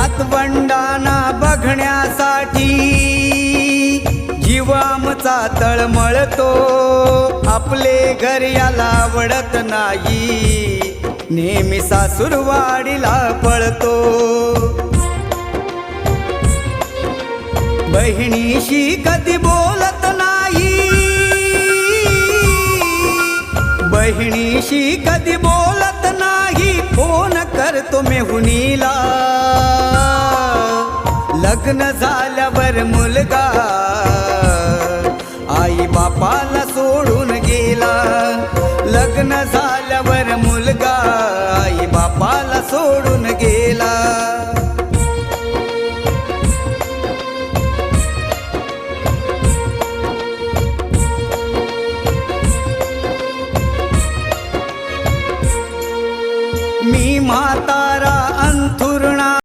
नातवंडांना बघण्यासाठी जीव आमचा तळमळतो. आपले घर याला आवडत नाही, नेहमी सासूरवाडीला पळतो. बहिणीशी कधी बोलत नाही, बहिणीशी कधी बोलत नाही. फोन करतो मेहुनीला, लग्न झाल्यावर मुलगा आई बापाला सोडून गेला. लग्न झाल्यावर